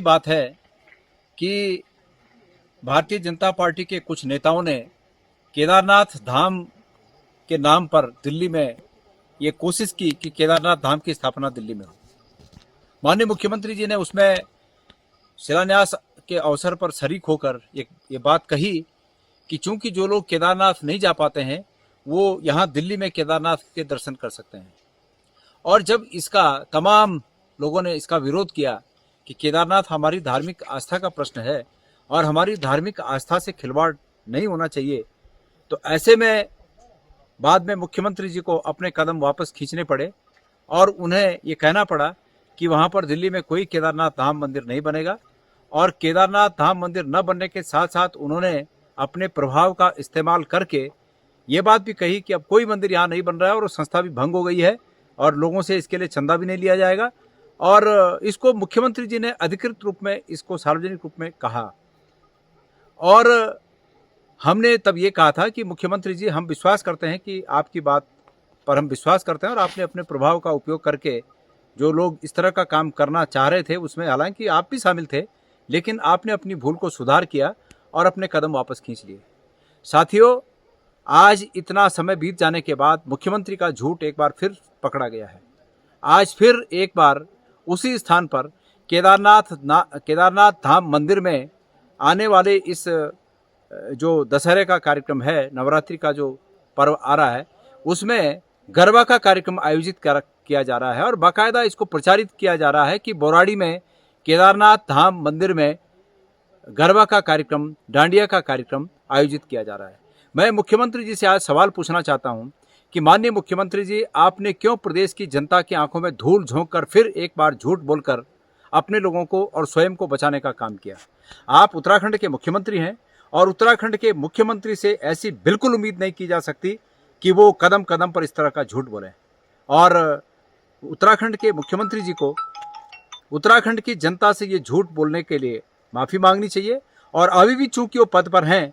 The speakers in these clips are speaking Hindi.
बात है कि भारतीय जनता पार्टी के कुछ नेताओं ने केदारनाथ धाम के नाम पर दिल्ली में ये कोशिश की कि केदारनाथ धाम की स्थापना दिल्ली में हो। माननीय मुख्यमंत्री जी ने उसमें शिलान्यास के अवसर पर शरीक होकर ये बात कही कि चूंकि जो लोग केदारनाथ नहीं जा पाते हैं वो यहाँ दिल्ली में केदारनाथ के दर्शन कर सकते हैं। और जब इसका तमाम लोगों ने इसका विरोध किया कि केदारनाथ हमारी धार्मिक आस्था का प्रश्न है और हमारी धार्मिक आस्था से खिलवाड़ नहीं होना चाहिए, तो ऐसे में बाद में मुख्यमंत्री जी को अपने कदम वापस खींचने पड़े और उन्हें ये कहना पड़ा कि वहाँ पर दिल्ली में कोई केदारनाथ धाम मंदिर नहीं बनेगा। और केदारनाथ धाम मंदिर न बनने के साथ साथ उन्होंने अपने प्रभाव का इस्तेमाल करके ये बात भी कही कि अब कोई मंदिर यहाँ नहीं बन रहा है और संस्था भी भंग हो गई है और लोगों से इसके लिए चंदा भी नहीं लिया जाएगा। और इसको मुख्यमंत्री जी ने अधिकृत रूप में इसको सार्वजनिक रूप में कहा। और हमने तब ये कहा था कि मुख्यमंत्री जी, हम विश्वास करते हैं कि आपकी बात पर हम विश्वास करते हैं और आपने अपने प्रभाव का उपयोग करके जो लोग इस तरह का काम करना चाह रहे थे उसमें हालांकि आप भी शामिल थे, लेकिन आपने अपनी भूल को सुधार किया और अपने कदम वापस खींच लिए। साथियों, आज इतना समय बीत जाने के बाद मुख्यमंत्री का झूठ एक बार फिर पकड़ा गया है। आज फिर एक बार उसी स्थान पर केदारनाथ धाम मंदिर में आने वाले इस जो दशहरे का कार्यक्रम है, नवरात्रि का जो पर्व आ रहा है, उसमें गरबा का कार्यक्रम आयोजित किया जा रहा है और बाकायदा इसको प्रचारित किया जा रहा है कि बोराड़ी में केदारनाथ धाम मंदिर में गरबा का कार्यक्रम, डांडिया का कार्यक्रम आयोजित किया जा रहा है। मैं मुख्यमंत्री जी से आज सवाल पूछना चाहता हूं कि माननीय मुख्यमंत्री जी, आपने क्यों प्रदेश की जनता की आंखों में धूल झोंक कर फिर एक बार झूठ बोलकर अपने लोगों को और स्वयं को बचाने का काम किया? आप उत्तराखंड के मुख्यमंत्री हैं और उत्तराखंड के मुख्यमंत्री से ऐसी बिल्कुल उम्मीद नहीं की जा सकती कि वो कदम कदम पर इस तरह का झूठ बोलें। और उत्तराखंड के मुख्यमंत्री जी को उत्तराखंड की जनता से ये झूठ बोलने के लिए माफ़ी मांगनी चाहिए। और अभी भी चूंकि वो पद पर हैं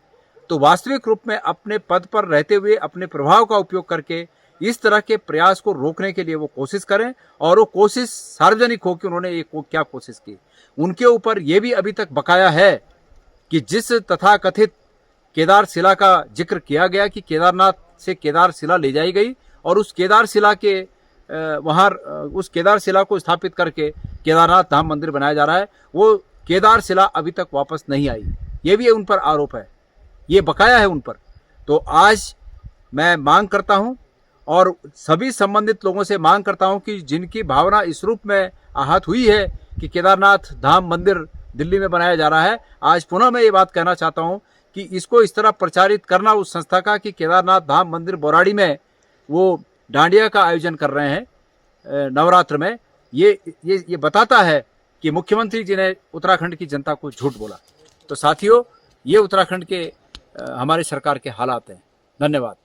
तो वास्तविक रूप में अपने पद पर रहते हुए अपने प्रभाव का उपयोग करके इस तरह के प्रयास को रोकने के लिए वो कोशिश करें और वो कोशिश सार्वजनिक हो कि उन्होंने क्या कोशिश की। उनके ऊपर ये भी अभी तक बकाया है कि जिस तथाकथित केदार शिला का जिक्र किया गया कि केदारनाथ से केदार शिला ले जाई गई और उस केदार शिला के उस केदार शिला को स्थापित करके केदारनाथ धाम मंदिर बनाया जा रहा है, वो केदार शिला अभी तक वापस नहीं आई। ये भी उन पर आरोप है, ये बकाया है उन पर। तो आज मैं मांग करता हूं और सभी संबंधित लोगों से मांग करता हूं कि जिनकी भावना इस रूप में आहत हुई है कि केदारनाथ धाम मंदिर दिल्ली में बनाया जा रहा है, आज पुनः मैं ये बात कहना चाहता हूं कि इसको इस तरह प्रचारित करना उस संस्था का कि केदारनाथ धाम मंदिर बोराड़ी में वो डांडिया का आयोजन कर रहे हैं नवरात्र में, ये बताता है कि मुख्यमंत्री जी ने उत्तराखंड की जनता को झूठ बोला। तो साथियों, ये उत्तराखंड के हमारे सरकार के हालात हैं। धन्यवाद।